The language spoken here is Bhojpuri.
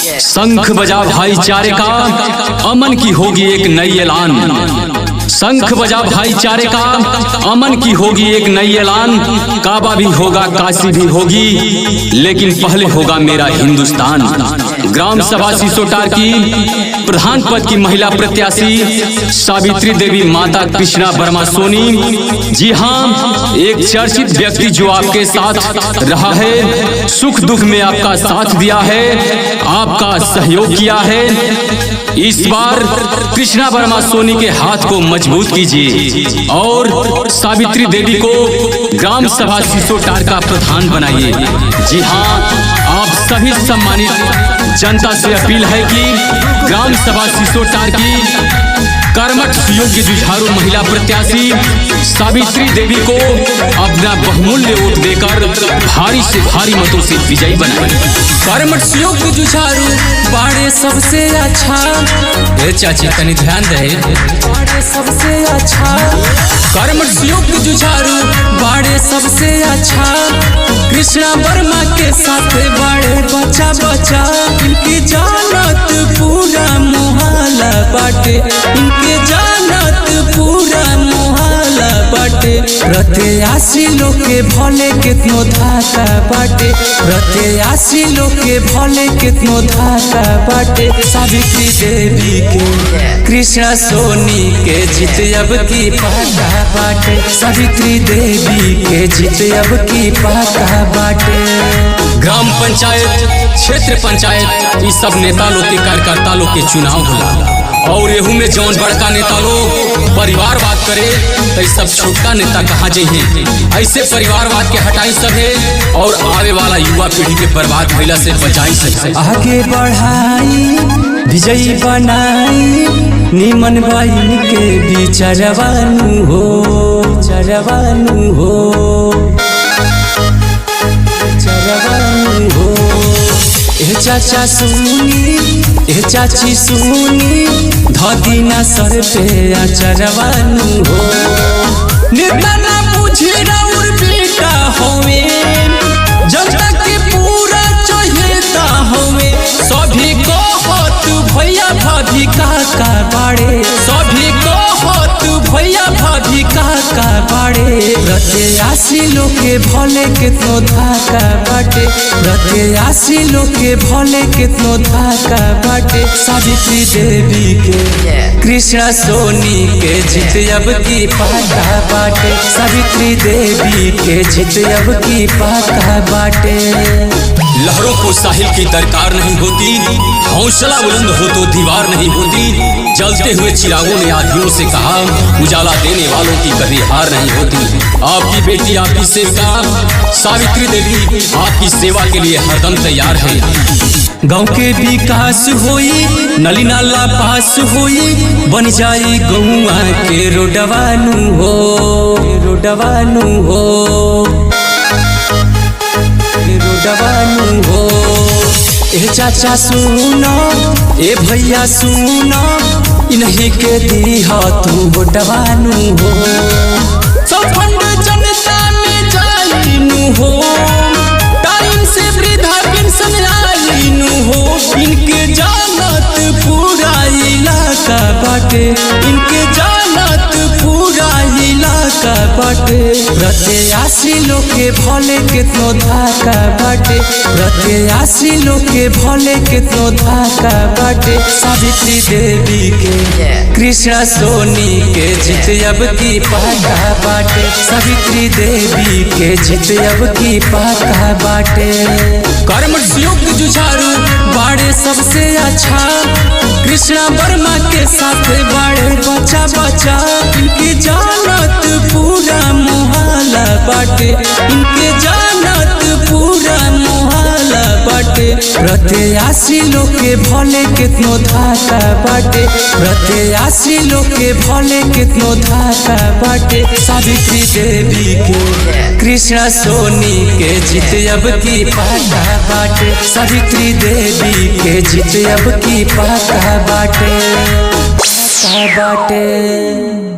शंख बजा भाईचारे का, अमन की होगी एक नई ऐलान। शंख बजा भाईचारे का, अमन की होगी एक नई ऐलान। काबा भी होगा, काशी भी होगी, लेकिन पहले होगा मेरा हिंदुस्तान। ग्राम सभा सिसोटार की प्रधान पद की महिला प्रत्याशी सावित्री देवी माता कृष्णा वर्मा सोनी। जी हाँ, एक चर्चित व्यक्ति जो आपके साथ रहा है, सुख दुख में आपका साथ दिया है, आपका सहयोग किया है। इस बार कृष्णा वर्मा सोनी के हाथ को मजबूत कीजिए और सावित्री देवी को ग्राम सभा सिसोटार का प्रधान बनाइए। जी हाँ, आप सभी सम्मानित जनता से अपील है कि ग्राम सभा सिसोटार की कर्मठ सुयोग्य जुझारू महिला प्रत्याशी सावित्री देवी को अपना बहुमूल्य वोट देकर भारी से भारी मतों से विजयी बनाएं। कर्मठ सुयोग्य जुझारू बाड़े सबसे अच्छा, चाची तनी ध्यान दे, बाड़े सबसे अच्छा। कर्मठ सुयोग्य जुझारू बाड़े सबसे अच्छा, कृष्णा वर्मा के साथ बाड़े बचा बचा। इनकी जानत पूरा मोहल्ला बाटे, इनके जानत पूरा मोहल्ला बाटे। प्रत्याशी लोग के भले कितनो धाका बाटे, प्रत्याशी लोग के भले कितनो धाका बाटे। सावित्री देवी के कृष्णा सोनी के जीत अब की पक्का बाटे, सावित्री देवी के जीत अब की पक्का बाटे। ग्राम पंचायत, क्षेत्र पंचायत, इस सब नेता लोग के कार्यकर्ता लोग के चुनाव होला और एहू में जौन बड़का नेता लोग परिवारवाद करे तो सब छोटका नेता कहाँ जाइए। ऐसे परिवारवाद के हटाई सके और आने वाला युवा पीढ़ी के बर्बाद भइला से बचाई सके। आगे बढ़ाई विजयी बनाई, निमन बाई के बिचरवानु हो, चरवानु हो, चरवानु हो। ए चाचा सुनी, ए चाची सुनी, धदीना सर पे आचरवानु हो। नेता ना पूछे राउर बेटा होवे, जनता के पूरा चहेता होवे। सभी को होत भैया भाभी काका बाड़े, सभी को होत भैया भाभी काका बाड़े। प्रत्याशी लोग के भले कितनो धाका बाटे, प्रत्याशी लोग के भले कितनो धाका बाटे। सावित्री देवी के कृष्णा सोनी के जीत अब की पक्का बाटे, सावित्री देवी के जीत अब की पक्का बाटे। लहरों को साहिल की दरकार नहीं होती, हौसला बुलंद हो तो दीवार नहीं होती। जलते हुए चिरागों ने आधियों से कहा, उजाला देने वालों की कभी हार नहीं होती। आपकी बेटी, आपकी सेविका सावित्री देवी आपकी सेवा के लिए हरदम तैयार है। गाँव के विकास होई, नली नाला पास होई, बन जाई गौआ के रोडवानु हो, रोडवानु हो, रोडवानु हो। ए चाचा सुनो, ए भैया सुनो, इन्हीं के दीहा तू रोडवानु हो। सफंड जनता में जाइनु हो, टाइम से वृद्धा पेंशन आइनु हो। इनके जानत पूरा इलाका बाटे, इनके जानत पूरा इलाका बाटे। प्रत्याशी लोग के भले कितनो धाका बाटे, प्रत्याशी लोग के भले कितनो धाका बाटे। सावित्री देवी के कृष्णा सोनी के जीत अब की पक्का बाटे, सावित्री देवी के जीत अब की पक्का बाटे। कर्मठ सुयोग्य जुझारू बाड़े सबसे अच्छा, कृष्णा वर्मा के साथ बाड़े बचा बचा। इनकी जानत पूरा मोहल्ला बाटे, इनके जानत पूरा मोहल्ला बाटे। प्रत्याशी लोग के भले कितनो धाका बाटे, प्रत्याशी लोग के भले कितनो धाका बाटे। सावित्री देवी के कृष्णा सोनी के जीत अब की पक्का बाटे, सावित्री देवी के जीत अब की पक्का बाटे, पक्का बाटे।